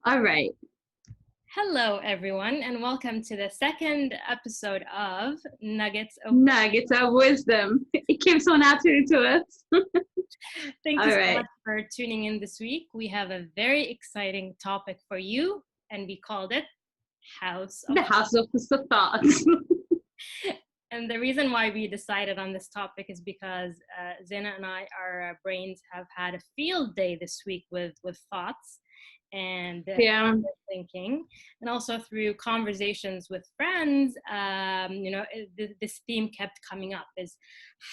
All right. Hello, everyone, and welcome to the second episode of Nuggets of Nuggets of wisdom. It came so naturally to us. Thank you All so right. much for tuning in this week. We have a very exciting topic for you, and we called it House of The house of the thoughts. And the reason why we decided on this topic is because Zena and our brains have had a field day this week with thoughts and Yeah. thinking, and also through conversations with friends. This theme kept coming up: is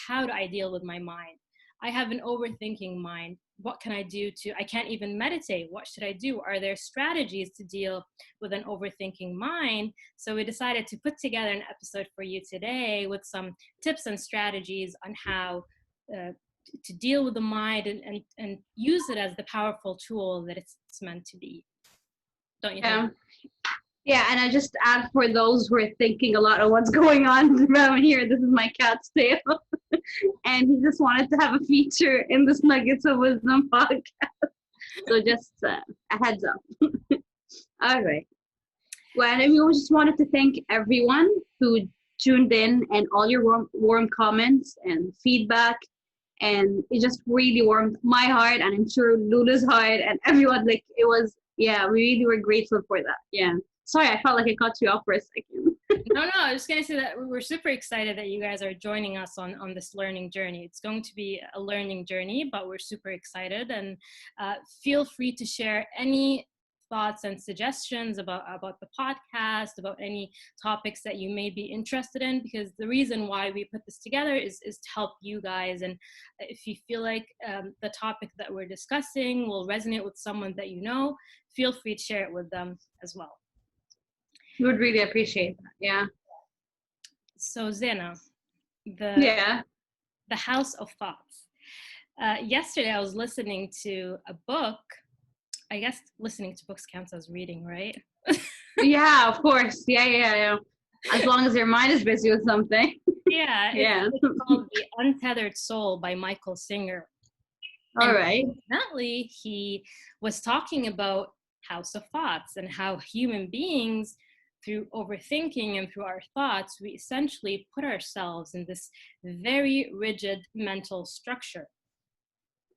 how do I deal with my mind? I have an overthinking mind. What can I do I can't even meditate. What should I do? Are there strategies to deal with an overthinking mind? So we decided to put together an episode for you today with some tips and strategies on how to deal with the mind and use it as the powerful tool that it's meant to be. Don't you think? Yeah, and I just add for those who are thinking a lot of what's going on around here, this is my cat's tail. And he just wanted to have a feature in this Nuggets of Wisdom podcast. So just a heads up. All right. Well, and we just wanted to thank everyone who tuned in and all your warm comments and feedback. And it just really warmed my heart, and I'm sure Lula's heart, and everyone. Like, it was, yeah, we really were grateful for that. Yeah. Sorry, I felt like I cut you off for a second. No, I was going to say that we're super excited that you guys are joining us on this learning journey. It's going to be a learning journey, but we're super excited. And feel free to share any thoughts and suggestions about the podcast, about any topics that you may be interested in, because the reason why we put this together is to help you guys. And if you feel like the topic that we're discussing will resonate with someone that you know, feel free to share it with them as well. We would really appreciate that. Yeah. So Zena, the House of Thoughts. Yesterday I was listening to a book. I guess listening to books counts as reading, right? Yeah, of course. Yeah. As long as your mind is busy with something. Yeah. It's called The Untethered Soul by Michael Singer. All right. Evidently, he was talking about House of Thoughts and how human beings, through overthinking and through our thoughts, we essentially put ourselves in this very rigid mental structure.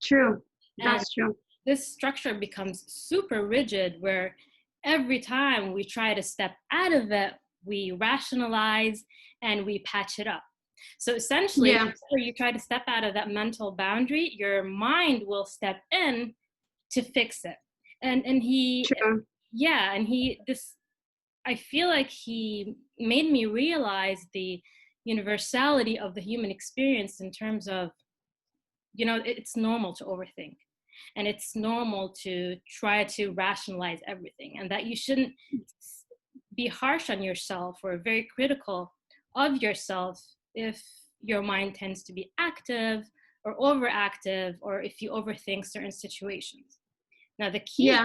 True. That's true. This structure becomes super rigid, where every time we try to step out of it, we rationalize and we patch it up. So essentially, whenever you try to step out of that mental boundary, your mind will step in to fix it. I feel like he made me realize the universality of the human experience in terms of, it's normal to overthink. And it's normal to try to rationalize everything, and that you shouldn't be harsh on yourself or very critical of yourself if your mind tends to be active or overactive, or if you overthink certain situations. Now, the key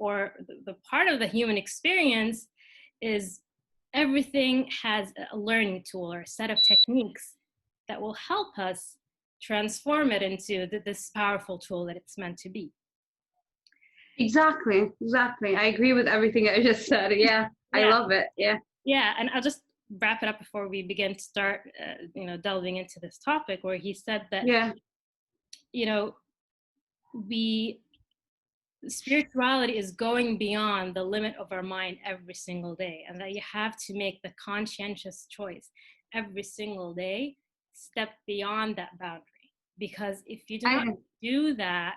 or the part of the human experience is everything has a learning tool or a set of techniques that will help us transform it into this powerful tool that it's meant to be. Exactly. I agree with everything I just said. Yeah. I love it. Yeah, and I'll just wrap it up before we begin to start delving into this topic, where he said that spirituality is going beyond the limit of our mind every single day, and that you have to make the conscientious choice every single day, step beyond that boundary. Because if you do not do that,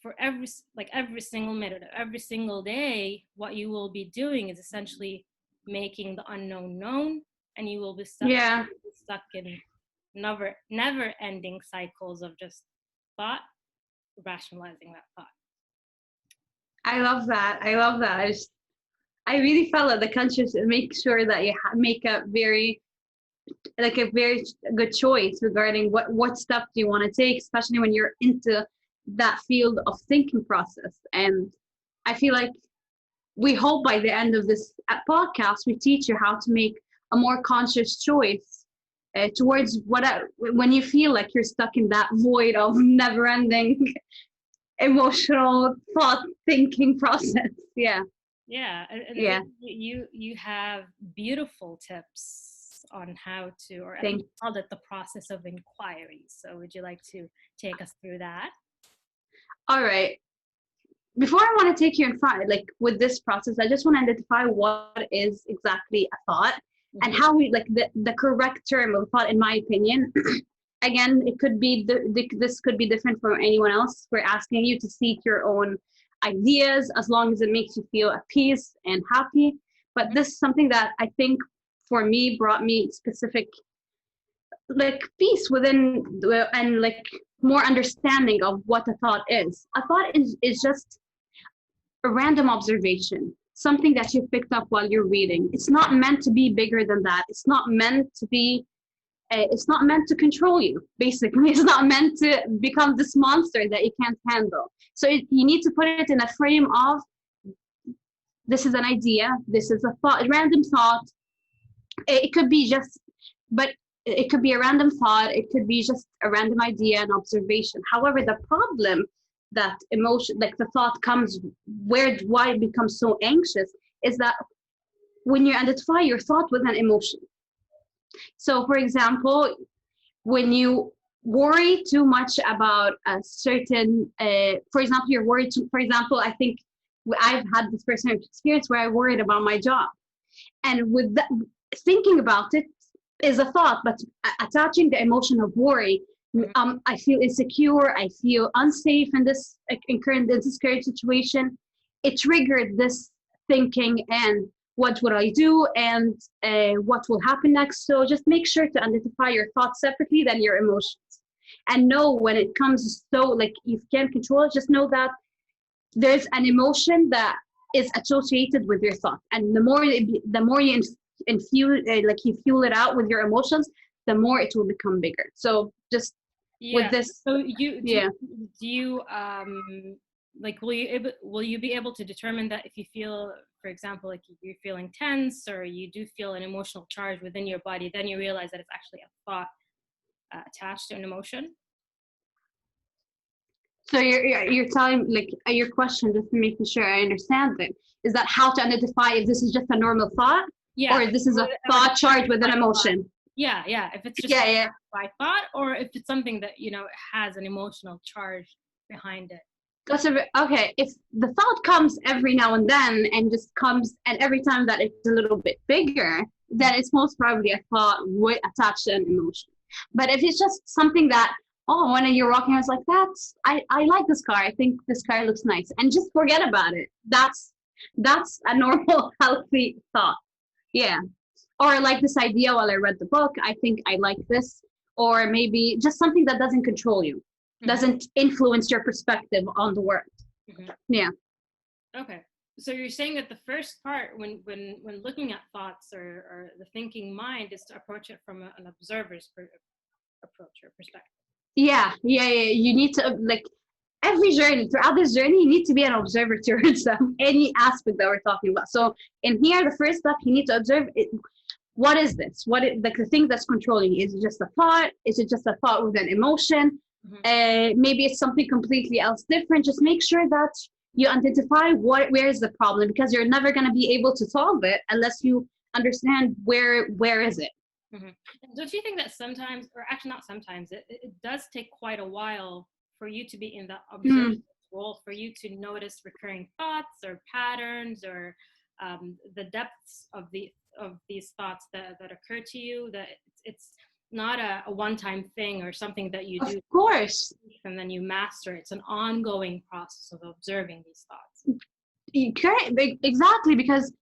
for every single minute of every single day, what you will be doing is essentially making the unknown known, and you will be stuck in never ending cycles of just thought, rationalizing that thought. I love that. I really felt that the conscious make sure that you make a very good choice regarding what step do you want to take, especially when you're into that field of thinking process. And I feel like we hope by the end of this podcast, we teach you how to make a more conscious choice towards when you feel like you're stuck in that void of never ending emotional thought thinking process. Yeah. Yeah, and Yeah. you have beautiful tips on how to, or I think Thank you called it the process of inquiry. So would you like to take us through that? All right. Before I want to take you in front, like with this process, I just want to identify what is exactly a thought and how we like the correct term of thought, in my opinion. Again, it could be this could be different from anyone else. We're asking you to seek your own ideas as long as it makes you feel at peace and happy. But this is something that I think for me brought me specific like peace within and like more understanding of what a thought is. A thought is just a random observation, something that you picked up while you're reading. It's not meant to be bigger than that. It's not meant to be it's not meant to control you, basically. It's not meant to become this monster that you can't handle. So you need to put it in a frame of, this is an idea, this is a thought, a random thought. It could be just, but it could be a random thought, it could be just a random idea, an observation. However, the problem that emotion, like the thought comes, why it becomes so anxious, is that when you identify your thought with an emotion. So, for example, when you worry too much about a certain, for example, you're worried, for example, I think I've had this personal experience where I worried about my job. And with that, thinking about it is a thought, but attaching the emotion of worry, I feel insecure, I feel unsafe in this current situation. It triggered this thinking and what would I do and what will happen next. So just make sure to identify your thoughts separately than your emotions. And know when it comes, so like you can't control it, just know that there's an emotion that is associated with your thought. And the more you infuse, like you fuel it out with your emotions, the more it will become bigger. So just with this. So do you like will you be able to determine that if you feel, for example, like you're feeling tense or you do feel an emotional charge within your body, then you realize that it's actually a thought attached to an emotion? So you're telling, like, your question, just to making sure I understand it, is that how to identify if this is just a normal thought, or if this is a thought charged with an emotion? Yeah, if it's just by thought, or if it's something that has an emotional charge behind it. That's okay. If the thought comes every now and then and just comes, and every time that it's a little bit bigger, then it's most probably a thought with attached to an emotion. But if it's just something that, oh, when you're walking, I was like, I like this car. I think this car looks nice, and just forget about it. That's a normal, healthy thought. Yeah. Or like this idea while I read the book, I think I like this. Or maybe just something that doesn't control you, doesn't influence your perspective on the world. Yeah. Okay. So you're saying that the first part, when looking at thoughts or the thinking mind, is to approach it from an observer's approach or perspective. Yeah. You need to, like, every journey, throughout this journey, you need to be an observer towards any aspect that we're talking about. So in here, the first step, you need to observe it. What is this? Like the thing that's controlling you? Is it just a thought? Is it just a thought with an emotion? Maybe it's something completely else different. Just make sure that you identify where is the problem, because you're never going to be able to solve it unless you understand where is it. Don't you think that sometimes, or actually not sometimes, it does take quite a while for you to be in the observer role, for you to notice recurring thoughts or patterns or the depths of these thoughts that occur to you, that it's not a one-time thing or something that you do, of course, and then you master it. It's an ongoing process of observing these thoughts. Exactly, because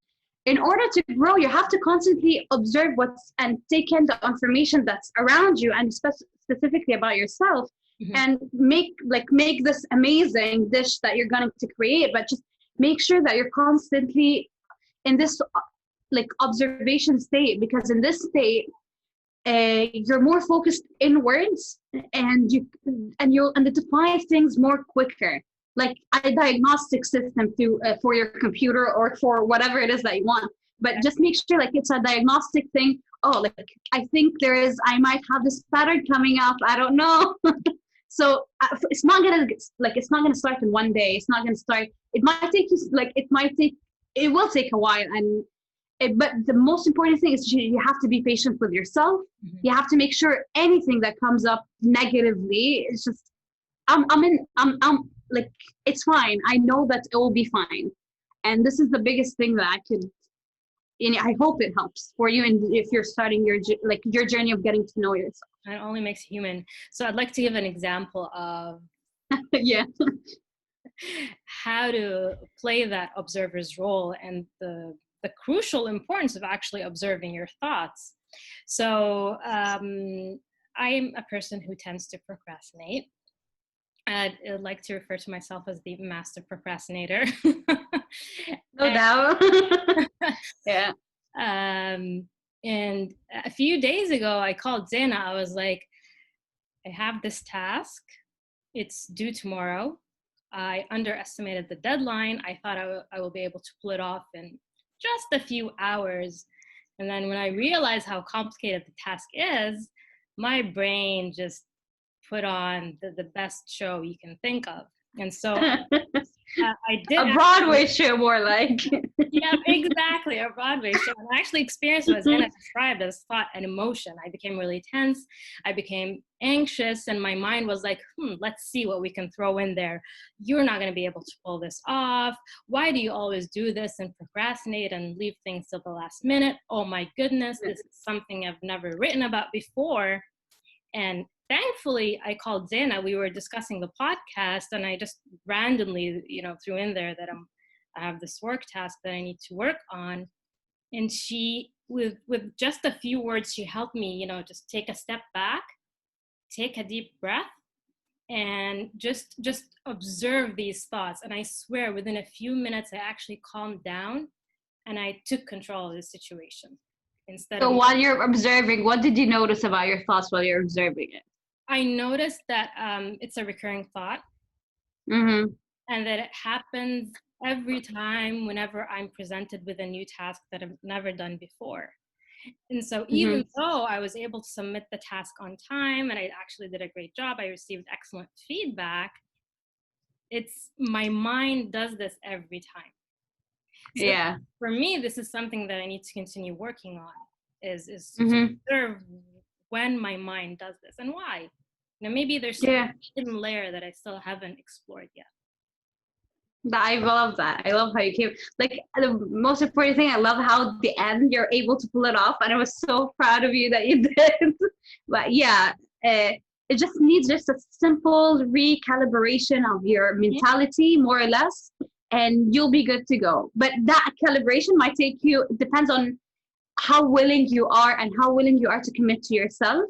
in order to grow, you have to constantly observe and take in the information that's around you, and specifically about yourself, and make this amazing dish that you're going to create. But just make sure that you're constantly in this like observation state, because in this state you're more focused inwards, and you'll identify things more quicker, like a diagnostic system for your computer or for whatever it is that you want. But just make sure like it's a diagnostic thing. Oh, like I think I might have this pattern coming up, I don't know. So it's not gonna start in one day. It's not gonna start. It might take you it will take a while, but the most important thing is you have to be patient with yourself. Mm-hmm. You have to make sure anything that comes up negatively, it's just I'm like, it's fine. I know that it will be fine, and this is the biggest thing that I could. I hope it helps for you, and if you're starting your journey of getting to know yourself. It only makes you human. So I'd like to give an example of yeah. how to play that observer's role and the crucial importance of actually observing your thoughts. So I'm a person who tends to procrastinate. I'd like to refer to myself as the master procrastinator. No doubt. Yeah. And a few days ago, I called Zena. I was like, I have this task. It's due tomorrow. I underestimated the deadline. I thought I will be able to pull it off in just a few hours. And then when I realized how complicated the task is, my brain just put on the best show you can think of. And so I did a Broadway show, more like. Yeah, exactly, a Broadway show. And I actually experienced what Zena described as thought and emotion. I became really tense. I became anxious, and my mind was like, let's see what we can throw in there. You're not going to be able to pull this off. Why do you always do this and procrastinate and leave things till the last minute? Oh my goodness, this is something I've never written about before. And thankfully, I called Zena. We were discussing the podcast, and I just randomly, threw in there that I have this work task that I need to work on. And she, with just a few words, she helped me, just take a step back, take a deep breath, and just observe these thoughts. And I swear, within a few minutes, I actually calmed down and I took control of the situation. So while you're observing, what did you notice about your thoughts while you're observing it? I noticed that it's a recurring thought, mm-hmm. and that it happens every time whenever I'm presented with a new task that I've never done before. And so even though I was able to submit the task on time and I actually did a great job, I received excellent feedback, it's my mind does this every time. So yeah. For me, this is something that I need to continue working on, is to observe when my mind does this and why. Maybe there's a hidden layer that I still haven't explored yet. I love that. I love how you came. Like, the most important thing, I love how at the end you're able to pull it off, and I was so proud of you that you did. But yeah, it just needs just a simple recalibration of your mentality, more or less, and you'll be good to go. But that calibration might take you, it depends on how willing you are and how willing you are to commit to yourself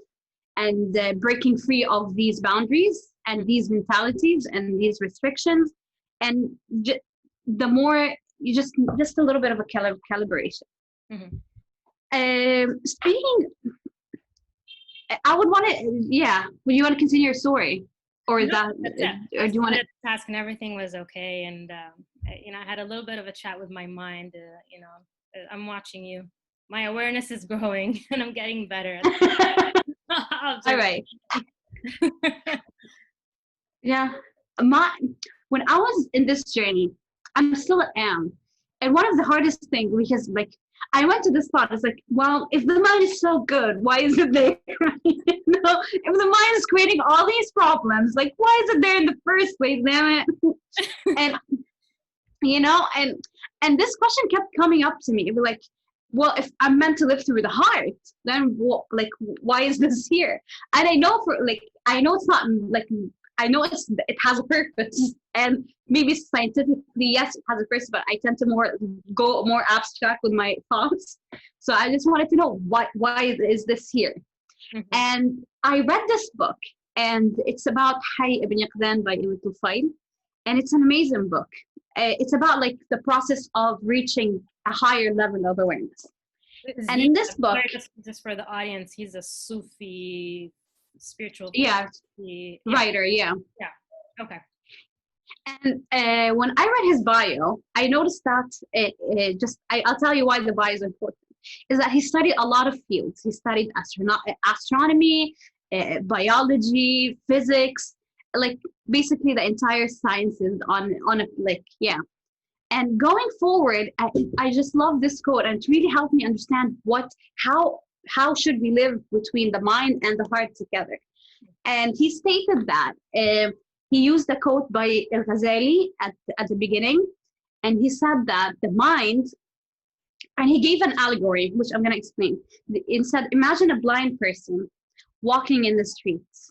and breaking free of these boundaries and these mentalities and these restrictions. And the more you just a little bit of a calibration. Speaking, I would want to, would you want to continue your story? Or is that, or do you want to? The task and everything was okay. And, I had a little bit of a chat with my mind, I'm watching you. My awareness is growing and I'm getting better. All right. Yeah. When I was in this journey, I'm still am. And one of the hardest things, because I went to this thought, it's like, well, if the mind is so good, why is it there? If the mind is creating all these problems, why is it there in the first place, damn it? And this question kept coming up to me. It was like, well, if I'm meant to live through the heart, then why is this here? And I know it's not I know it has a purpose, and maybe scientifically, yes, it has a purpose, but I tend to go more abstract with my thoughts. So I just wanted to know why is this here? And I read this book, and it's about Hayy ibn Yaqzan by Tufayl, and it's an amazing book. It's about the process of reaching a higher level of awareness. And in this book, just for the audience, he's a Sufi spiritual writer. Okay. And when I read his bio, I noticed that I'll tell you why the bio is important, is that he studied a lot of fields. He studied astronomy, biology, physics, like basically the entire sciences on a like yeah. And going forward, I just love this quote, and it really helped me understand how should we live between the mind and the heart together. And he stated that he used a quote by Al-Ghazali at the beginning, and he said that the mind, and he gave an allegory, which I'm going to explain. He said, imagine a blind person walking in the streets.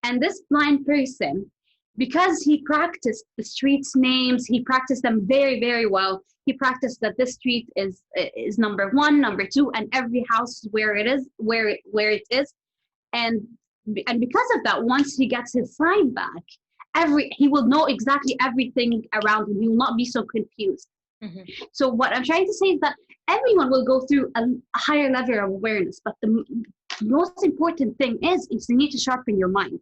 And this blind person, because he practiced the streets' names, he practiced them very, very well. He practiced that this street is number 1, number 2, and every house where it is. And because of that, once he gets his sight back, he will know exactly everything around him. He will not be so confused. Mm-hmm. So what I'm trying to say is that everyone will go through a higher level of awareness, but the most important thing is you need to sharpen your mind.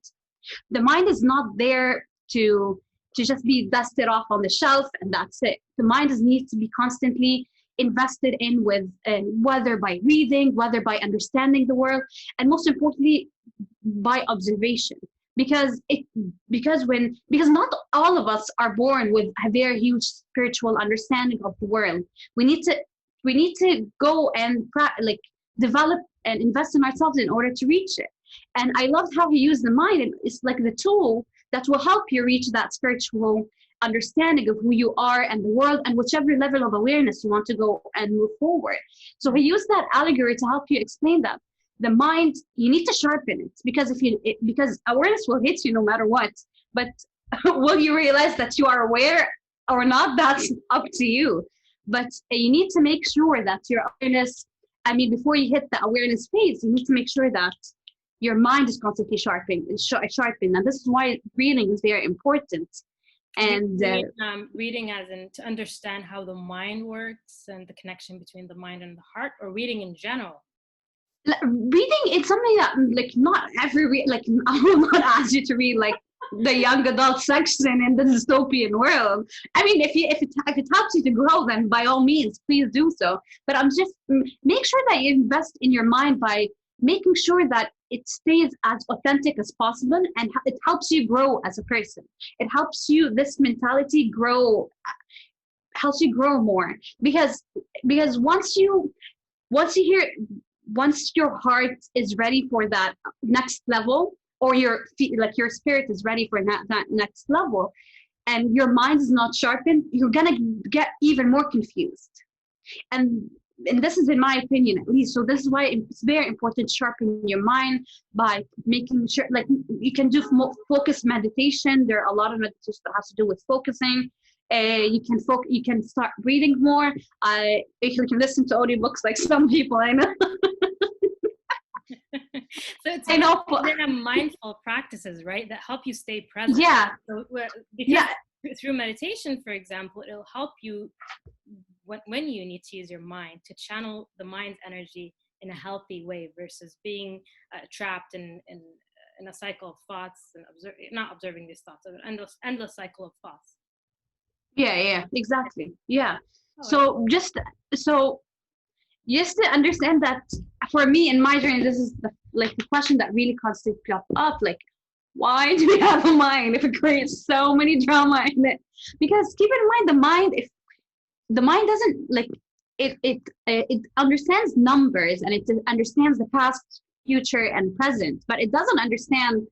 The mind is not there to just be dusted off on the shelf and that's it. The mind needs to be constantly invested in with whether by reading, whether by understanding the world, and most importantly by observation. Because not all of us are born with a very huge spiritual understanding of the world. We need to go and develop and invest in ourselves in order to reach it. And I loved how he used the mind. It's like the tool that will help you reach that spiritual understanding of who you are and the world, and whichever level of awareness you want to go and move forward. So he used that allegory to help you explain that. The mind, you need to sharpen it, because awareness will hit you no matter what. But will you realize that you are aware or not? That's up to you. But you need to make sure that your awareness, before you hit the awareness phase, you need to make sure that your mind is constantly sharpened. And this is why reading is very important. And reading as in to understand how the mind works and the connection between the mind and the heart, or reading in general? Reading, it's something that not every I will not ask you to read the young adult section in the dystopian world. If it helps you to grow, then by all means, please do so. But I'm just make sure that you invest in your mind by making sure that it stays as authentic as possible, and it helps you grow as a person. It helps you, this mentality helps you grow more, because once your heart is ready for that next level, or your spirit is ready for that next level, and your mind is not sharpened, you're gonna get even more confused. And this is in my opinion, at least. So this is why it's very important to sharpen your mind by making sure, you can do focus meditation. There are a lot of meditation that has to do with focusing. You can start reading more. You can listen to audiobooks like some people I know. So it's mindful practices, right, that help you stay present. Yeah. So through meditation, for example, it'll help you when you need to use your mind to channel the mind's energy in a healthy way, versus being trapped in a cycle of thoughts and not observing these thoughts, an endless cycle of thoughts. Yeah, exactly. Yeah. So just to understand that, for me in my journey, this is the question that really constantly pops up, why do we have a mind if it creates so many drama in it? Because keep in mind, the mind doesn't it understands numbers, and it understands the past, future, and present, but it doesn't understand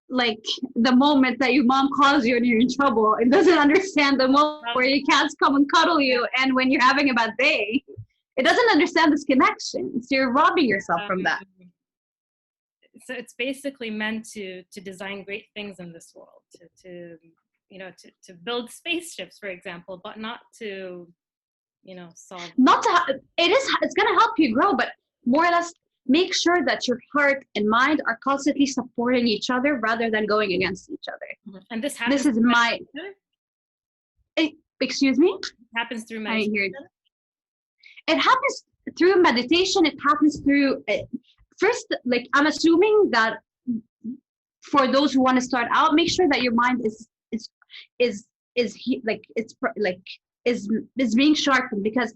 the moment that your mom calls you and you're in trouble. It doesn't understand the moment where your cats come and cuddle you, and when you're having a bad day. It doesn't understand this connection. So you're robbing yourself from that. So it's basically meant to design great things in this world, to build spaceships, for example, but not to, solve. It's going to help you grow, but more or less make sure that your heart and mind are constantly supporting each other rather than going against each other. Mm-hmm. And this happens. This is my. Excuse me? It happens through meditation. It happens through meditation. It happens through first, I'm assuming that for those who want to start out, make sure that your mind is being sharpened, because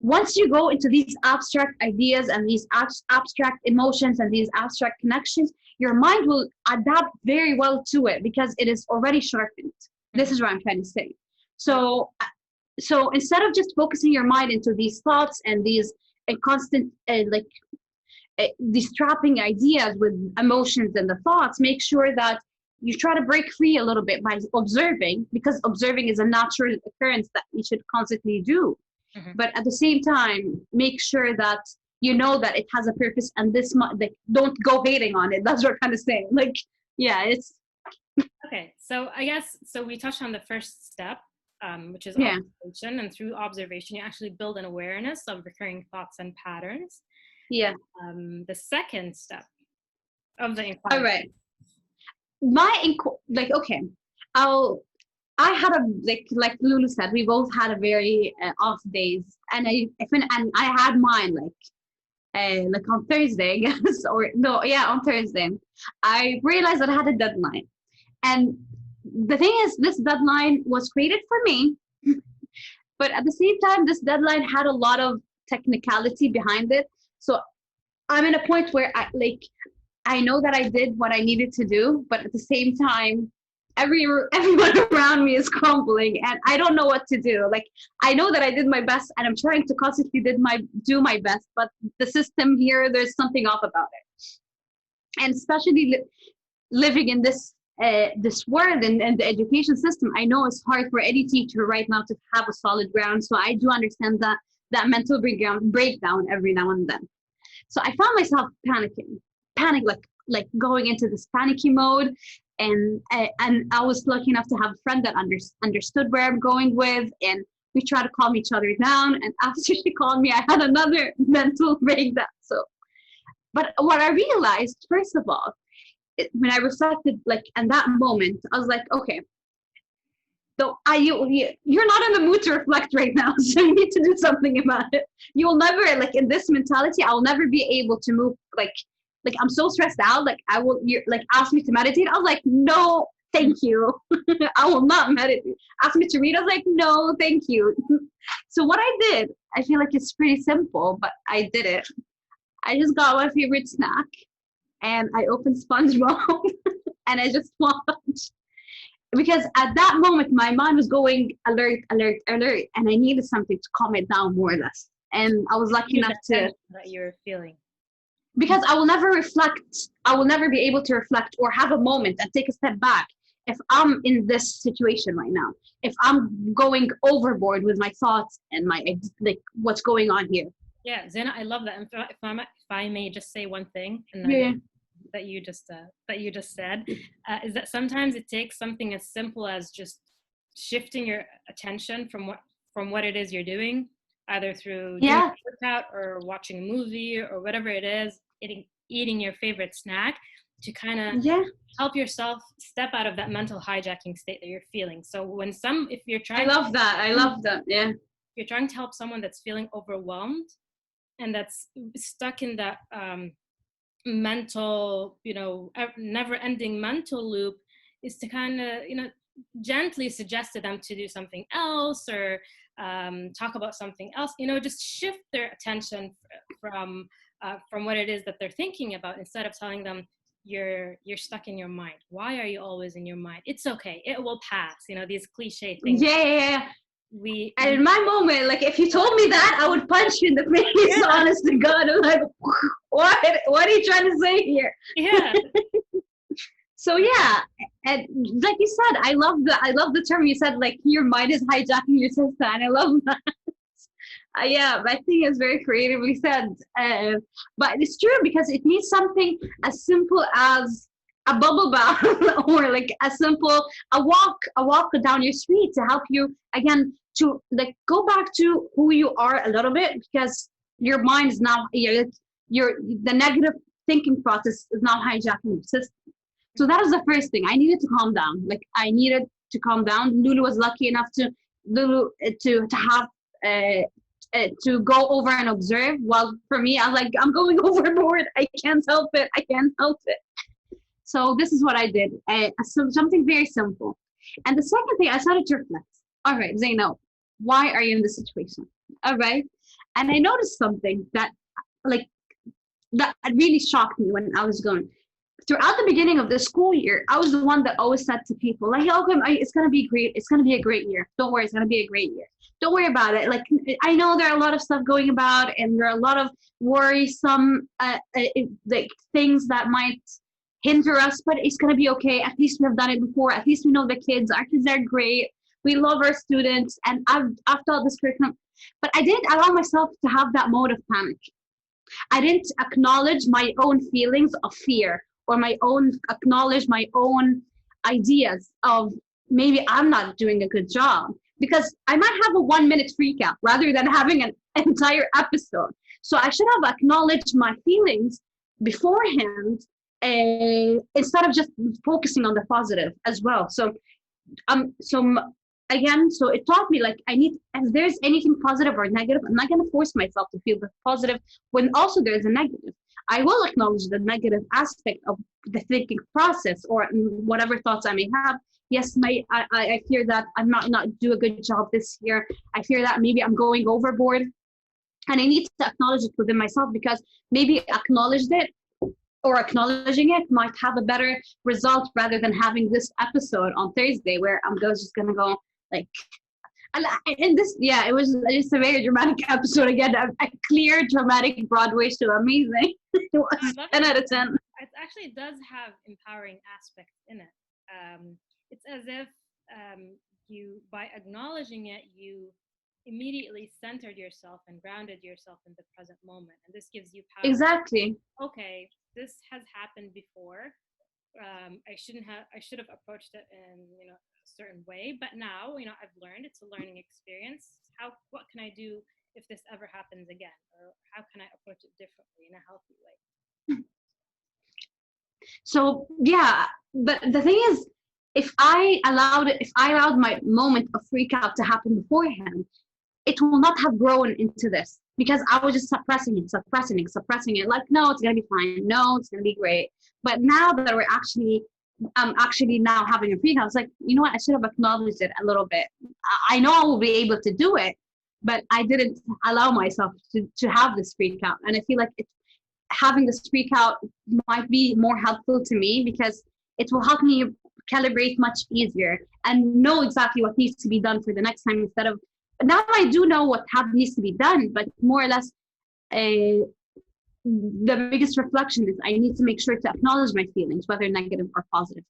once you go into these abstract ideas and these abstract emotions and these abstract connections, your mind will adapt very well to it because it is already sharpened. This is what I'm trying to say. So instead of just focusing your mind into these thoughts and these constant these trapping ideas with emotions and the thoughts, make sure that you try to break free a little bit by observing, because observing is a natural occurrence that you should constantly do. But at the same time, make sure that you know that it has a purpose, and this like, don't go hating on it. That's what I'm kind of saying. Like, yeah, it's okay. So I guess so. We touched on the first step, which is yeah. observation, and through observation, you actually build an awareness of recurring thoughts and patterns. Yeah. The second step of the inquiry. All right. Like, okay, I had a like Lulu said, we both had a very off days, and I had mine like on Thursday, I guess, or no, yeah, on Thursday. I realized that I had a deadline, and the thing is, this deadline was created for me, but at the same time, this deadline had a lot of technicality behind it. So I'm in a point where I know that I did what I needed to do, but at the same time, everyone around me is crumbling, and I don't know what to do. Like, I know that I did my best, and I'm trying to constantly do my best, but the system here, there's something off about it. And especially living in this world and the education system, I know it's hard for any teacher right now to have a solid ground. So I do understand that mental breakdown every now and then. So I found myself panic, like going into this panicky mode. And I was lucky enough to have a friend that understood where I'm going with, and we tried to calm each other down. And after she called me, I had another mental breakdown. So, but what I realized, first of all, when I reflected, like in that moment, I was like, okay, so you're not in the mood to reflect right now, so you need to do something about it. You'll never, like in this mentality, I will never be able to move like I'm so stressed out, like you're like ask me to meditate. I was like, no, thank you. I will not meditate. Ask me to read. I was like, no, thank you. So what I did, I feel like it's pretty simple, but I did it. I just got my favorite snack and I opened SpongeBob and I just watched. Because at that moment, my mind was going alert, alert, alert, and I needed something to calm it down more or less. And I was lucky enough to that you're feeling. Because I will never be able to reflect or have a moment and take a step back if I'm in this situation right now, if I'm going overboard with my thoughts and my like what's going on here. Yeah, Zena, I love that. And if I may just say one thing, and that you just said, is that sometimes it takes something as simple as just shifting your attention from what it is you're doing, either through doing a workout or watching a movie or whatever it is, eating your favorite snack, to kind of help yourself step out of that mental hijacking state that you're feeling. So if you're trying, I love that. Yeah. If you're trying to help someone that's feeling overwhelmed and that's stuck in that mental, never-ending mental loop, is to kind of, gently suggest to them to do something else or talk about something else, just shift their attention from what it is that they're thinking about, instead of telling them you're stuck in your mind. Why are you always in your mind? It's okay, it will pass. These cliche things. And in my moment, like if you told me that, I would punch you in the face. Honest to God, I'm like, what are you trying to say here? Yeah. So yeah, and like you said, I love the term you said, like your mind is hijacking your system, and I love that. Yeah, I think it's very creatively said. But it's true, because it needs something as simple as a bubble bath or like a walk down your street to help you again to like go back to who you are a little bit, because your mind is now the negative thinking process is now hijacking your system. So that was the first thing. I needed to calm down. Like I needed to calm down. Lulu was lucky enough to have to go over and observe. While for me, I was like, I'm going overboard. I can't help it. So this is what I did. Something very simple. And the second thing, I started to reflect. All right, Zainab, why are you in this situation? All right. And I noticed something that really shocked me when I was going throughout the beginning of the school year, I was the one that always said to people, like, okay, it's going to be great. It's going to be a great year. Don't worry. It's going to be a great year. Don't worry about it. Like, I know there are a lot of stuff going about, and there are a lot of worrisome like things that might hinder us, but it's going to be okay. At least we have done it before. At least we know the kids. Our kids are great. We love our students, and I've taught this curriculum. But I didn't allow myself to have that mode of panic. I didn't acknowledge my own feelings of fear, or acknowledge my own ideas of maybe I'm not doing a good job, because I might have a 1 minute freak out rather than having an entire episode. So I should have acknowledged my feelings beforehand, instead of just focusing on the positive as well. So so it taught me, like, if there's anything positive or negative, I'm not going to force myself to feel the positive when also there's a negative. I will acknowledge the negative aspect of the thinking process, or whatever thoughts I may have. Yes, I fear that I'm not do a good job this year. I fear that maybe I'm going overboard, and I need to acknowledge it within myself, because maybe acknowledging it might have a better result, rather than having this episode on Thursday where I'm just gonna go like, and this, yeah, it was just a very dramatic episode again. A clear dramatic Broadway show, amazing. It was 10 out of 10. It actually does have empowering aspects in it. It's as if you, by acknowledging it, you immediately centered yourself and grounded yourself in the present moment, and this gives you power. Exactly. Okay, this has happened before. I should have approached it in a certain way, but now I've learned. It's a learning experience. What can I do if this ever happens again, or how can I approach it differently in a healthy way? So yeah, but the thing is, if I allowed my moment of freak out to happen beforehand, it will not have grown into this, because I was just suppressing it. Like, no, it's gonna be fine. No, it's gonna be great. But now that I'm actually now having a freak out, it's like, you know what? I should have acknowledged it a little bit. I know I will be able to do it, but I didn't allow myself to have this freak out. And I feel like having this freak out might be more helpful to me, because it will help me calibrate much easier and know exactly what needs to be done for the next time, instead of, now I do know what needs to be done, but more or less the biggest reflection is I need to make sure to acknowledge my feelings, whether negative or positive.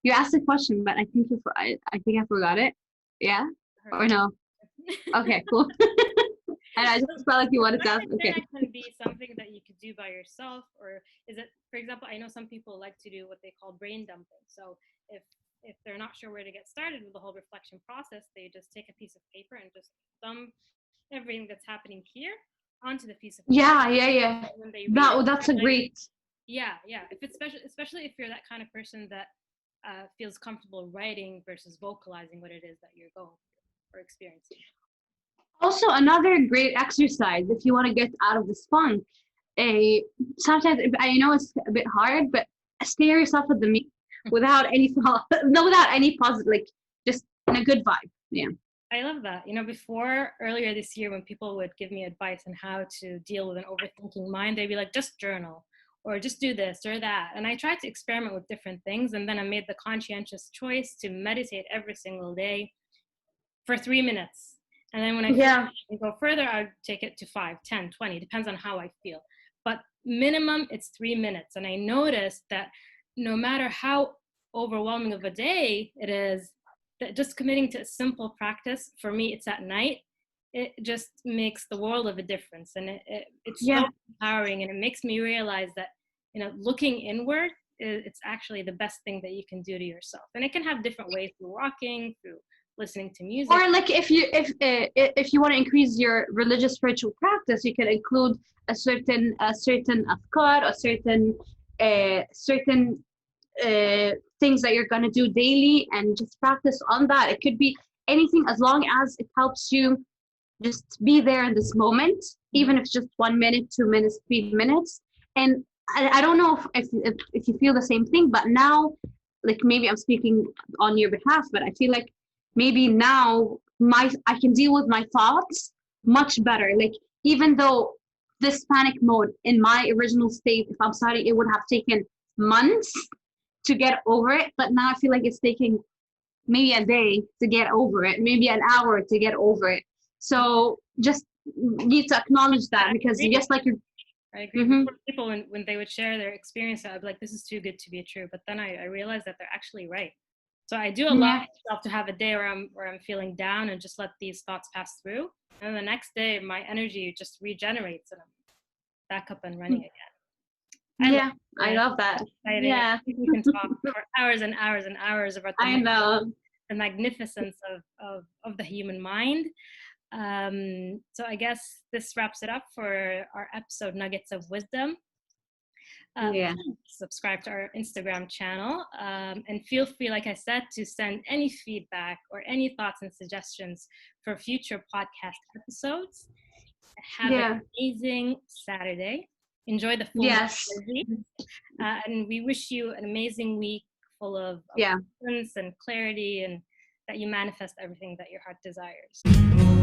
You asked a question, but I think I think I forgot it. Yeah? Or no? Okay, cool. And I just felt like you wanted to ask. Okay. That can be something that you could do by yourself, or is it, for example, I know some people like to do what they call brain dumping. So if they're not sure where to get started with the whole reflection process, they just take a piece of paper and just dump everything that's happening here onto the piece of paper. Yeah. That's a great. Yeah. If it's especially if you're that kind of person that feels comfortable writing versus vocalizing what it is that you're going through or experiencing. Also, another great exercise if you want to get out of this funk. Sometimes I know it's a bit hard, but stare yourself at the mirror without any positive, like, just in a good vibe. Yeah. I love that. Before, earlier this year, when people would give me advice on how to deal with an overthinking mind, they'd be like, just journal, or just do this or that. And I tried to experiment with different things, and then I made the conscientious choice to meditate every single day for 3 minutes. And then when I go further, I take it to 5, 10, 20, depends on how I feel. But minimum, it's 3 minutes. And I noticed that no matter how overwhelming of a day it is, that just committing to a simple practice, for me, it's at night, it just makes the world of a difference. And it's so empowering, and it makes me realize that, looking inward, it's actually the best thing that you can do to yourself. And it can have different ways, through walking, through listening to music. Or like if you want to increase your religious spiritual practice, you can include a certain afkar, or certain things that you're going to do daily, and just practice on that. It could be anything, as long as it helps you just be there in this moment, even if it's just 1 minute, 2 minutes, 3 minutes. And I don't know if you feel the same thing, but now, like, maybe I'm speaking on your behalf, but I feel like maybe now I can deal with my thoughts much better. Like, even though this panic mode in my original state, if I'm studying, it would have taken months to get over it, but now I feel like it's taking maybe a day to get over it, maybe an hour to get over it. So just need to acknowledge that, because just like you're. I agree. Before people, when they would share their experience, I'd be like, this is too good to be true. But then I realized that they're actually right. So I do allow myself to have a day where I'm feeling down and just let these thoughts pass through. And the next day, my energy just regenerates and I'm back up and running again. I love that. Exciting. Yeah. I think we can talk for hours and hours and hours about the magnificence of the human mind. So I guess this wraps it up for our episode Nuggets of Wisdom. Subscribe to our Instagram channel, and feel free, like I said, to send any feedback or any thoughts and suggestions for future podcast episodes. Have an amazing Saturday. Enjoy the full energy, and we wish you an amazing week full of abundance and clarity, and that you manifest everything that your heart desires.